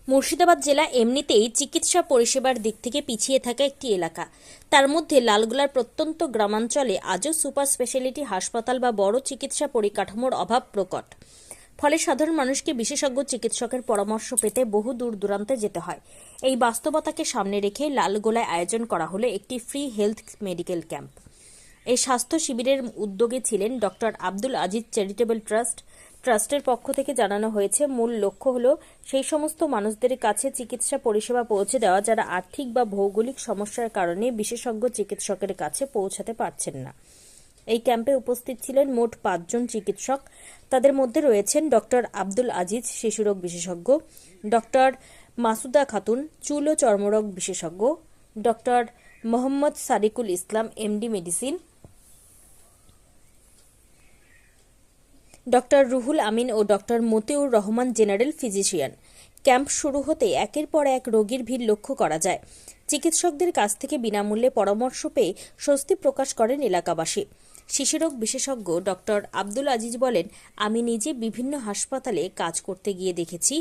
মুর্শিদাবাদ জেলা এমনিতেই চিকিৎসা পরিষেবার দিক থেকে পিছিয়ে থাকা একটি এলাকা। তার মধ্যে লালগোলার প্রত্যন্ত গ্রামাঞ্চলে আজও সুপার স্পেশালিটি হাসপাতাল বা বড় চিকিৎসা পরিকাঠামোর অভাব প্রকট। ফলে সাধারণ মানুষকে বিশেষজ্ঞ চিকিৎসকের পরামর্শ পেতে বহু দূর দূরান্তে যেতে হয়। এই বাস্তবতাকে সামনে রেখে লালগোলায় আয়োজন করা হলো একটি ফ্রি হেলথ মেডিকেল ক্যাম্প। এই স্বাস্থ্য শিবিরের উদ্যোগে ছিলেন ডক্টর আব্দুল আজিজ চ্যারিটেবল ট্রাস্টের পক্ষ থেকে জানানো হয়েছে, মূল লক্ষ্য হল সেই সমস্ত মানুষদের কাছে চিকিৎসা পরিষেবা পৌঁছে দেওয়া যারা আর্থিক বা ভৌগোলিক সমস্যার কারণে বিশেষজ্ঞ চিকিৎসকের কাছে পৌঁছাতে পারছেন না। এই ক্যাম্পে উপস্থিত ছিলেন মোট ৫ জন চিকিৎসক। তাদের মধ্যে রয়েছেন ডক্টর আব্দুল আজিজ, শিশুরোগ বিশেষজ্ঞ; ডক্টর মাসুদা খাতুন, চুল ও চর্মরোগ বিশেষজ্ঞ; doctor Mohammad Sadikul Islam, MD medicine; doctor Ruhul Amin ও doctor Motiur Rahman, general physician. Camp শুরু হতে একের পর এক রোগীর ভিড় লক্ষ্য করা যায়। চিকিৎসকদের কাছ থেকে বিনামূল্যে পরামর্শ পেয়ে স্বস্তি প্রকাশ করেন এলাকাবাসী। শিশুরোগ বিশেষজ্ঞ ডক্টর আব্দুল আজিজ বলেন, আমি নিজে বিভিন্ন হাসপাতালে কাজ করতে গিয়ে দেখেছি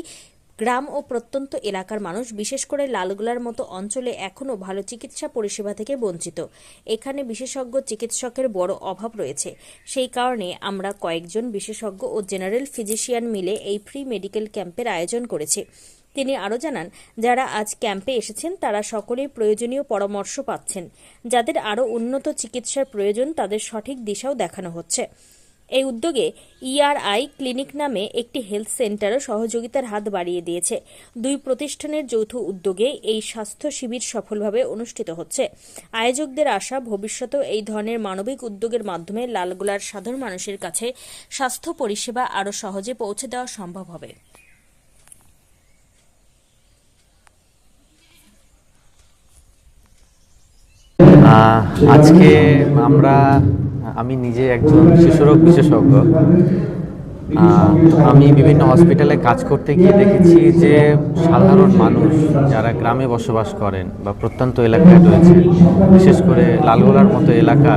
গ্রাম ও প্রত্যন্ত এলাকার মানুষ, বিশেষ করে লালগোলার মতো অঞ্চলে এখনও ভালো চিকিৎসা পরিষেবা থেকে বঞ্চিত। এখানে বিশেষজ্ঞ চিকিৎসকের বড় অভাব রয়েছে। সেই কারণে আমরা কয়েকজন বিশেষজ্ঞ ও জেনারেল ফিজিশিয়ান মিলে এই ফ্রি মেডিকেল ক্যাম্পের আয়োজন করেছি। তিনি আরও জানান, যারা আজ ক্যাম্পে এসেছেন তারা সকলেই প্রয়োজনীয় পরামর্শ পাচ্ছেন। যাদের আরও উন্নত চিকিৎসার প্রয়োজন তাদের সঠিক দিশাও দেখানো হচ্ছে। এই উদ্যোগে ইআরআই ক্লিনিক নামে একটি হেলথ সেন্টারও সহযোগিতার হাত বাড়িয়ে দিয়েছে। দুই প্রতিষ্ঠানের যৌথ উদ্যোগে এই স্বাস্থ্য শিবির সফলভাবে অনুষ্ঠিত হচ্ছে। আয়োজকদের আশা, ভবিষ্যতেও এই ধরনের মানবিক উদ্যোগের মাধ্যমে লালগোলার সাধারণ মানুষের কাছে স্বাস্থ্য পরিষেবা আরও সহজে পৌঁছে দেওয়া সম্ভব হবে। আজকে আমি নিজে একজন শিশুরোগ বিশেষজ্ঞ। আমি বিভিন্ন হসপিটালে কাজ করতে গিয়ে দেখেছি যে সাধারণ মানুষ যারা গ্রামে বসবাস করেন বা প্রত্যন্ত এলাকায় রয়েছে, বিশেষ করে লালগোলার মতো এলাকা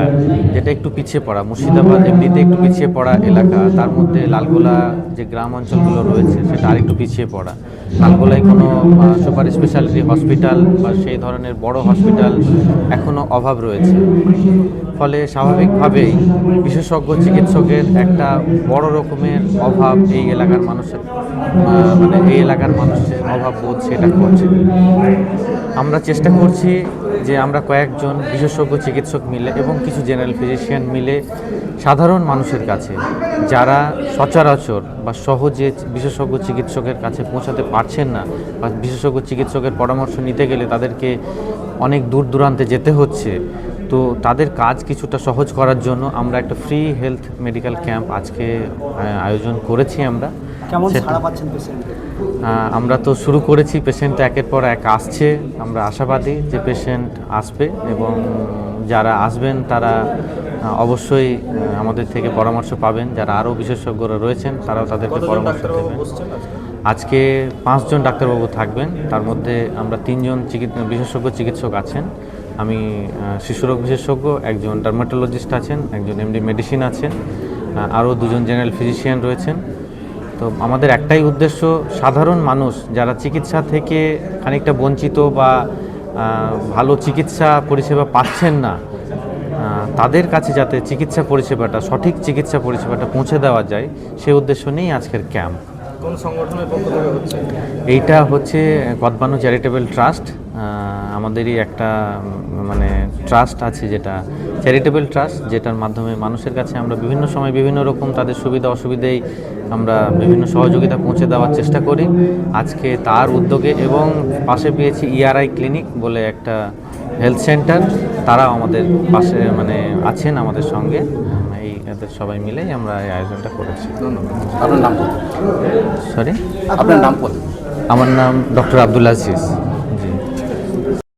যেটা একটু পিছিয়ে পড়া, মুর্শিদাবাদ এমনিতে একটু পিছিয়ে পড়া এলাকা, তার মধ্যে লালগোলা যে গ্রাম অঞ্চলগুলো রয়েছে সেটা আরেকটু পিছিয়ে পড়া। লালগোলায় কোনো সুপার স্পেশালিটি হসপিটাল বা সেই ধরনের বড় হসপিটাল এখনও অভাব রয়েছে। ফলে স্বাভাবিকভাবেই বিশেষজ্ঞ চিকিৎসকের একটা বড় রকমের অভাব এই এলাকার মানুষের অভাব বোধ সেটা করছে। আমরা চেষ্টা করছি যে আমরা কয়েকজন বিশেষজ্ঞ চিকিৎসক মিলে এবং কিছু জেনারেল ফিজিশিয়ান মিলে সাধারণ মানুষের কাছে, যারা সচরাচর বা সহজে বিশেষজ্ঞ চিকিৎসকের কাছে পৌঁছাতে পারছেন না বা বিশেষজ্ঞ চিকিৎসকের পরামর্শ নিতে গেলে তাদেরকে অনেক দূর দূরান্তে যেতে হচ্ছে, তো তাদের কাজ কিছুটা সহজ করার জন্য আমরা একটা ফ্রি হেলথ মেডিকেল ক্যাম্প আজকে আয়োজন করেছি। আমরা তো শুরু করেছি, পেশেন্ট একের পর এক আসছে। আমরা আশাবাদী যে পেশেন্ট আসবে এবং যারা আসবেন তারা অবশ্যই আমাদের থেকে পরামর্শ পাবেন। যারা আরও বিশেষজ্ঞরা রয়েছেন তারাও তাদেরকে পরামর্শ দেবেন। আজকে 5 জন ডাক্তারবাবু থাকবেন, তার মধ্যে আমরা 3 জন বিশেষজ্ঞ চিকিৎসক আছেন। আমি শিশুরোগ বিশেষজ্ঞ, একজন ডার্মাটোলজিস্ট আছেন, একজন এমডি মেডিসিন আছেন, আরও 2 জন জেনারেল ফিজিশিয়ান রয়েছেন। তো আমাদের একটাই উদ্দেশ্য, সাধারণ মানুষ যারা চিকিৎসা থেকে খানিকটা বঞ্চিত বা ভালো চিকিৎসা পরিষেবা পাচ্ছেন না, তাদের কাছে যাতে সঠিক চিকিৎসা পরিষেবাটা পৌঁছে দেওয়া যায়, সেই উদ্দেশ্য নিয়েই আজকের ক্যাম্প। কোন সংগঠনের পক্ষ থেকে হচ্ছে? এইটা হচ্ছে কদবানু চ্যারিটেবল ট্রাস্ট। আমাদেরই একটা ট্রাস্ট আছে, যেটা চ্যারিটেবল ট্রাস্ট, যেটার মাধ্যমে মানুষের কাছে আমরা বিভিন্ন সময় বিভিন্ন রকম তাদের সুবিধা অসুবিধায় আমরা বিভিন্ন সহযোগিতা পৌঁছে দেওয়ার চেষ্টা করি। আজকে তার উদ্যোগে এবং পাশে পেয়েছি ইআরআই ক্লিনিক বলে একটা হেলথ সেন্টার, তারাও আমাদের পাশে আছেন আমাদের সঙ্গে। এদের সবাই মিলেই আমরা এই আয়োজনটা করেছি। ধন্যবাদ। আপনার নাম? সরি, আপনার নাম বলুন। আমার নাম ডক্টর আব্দুল আজিজ।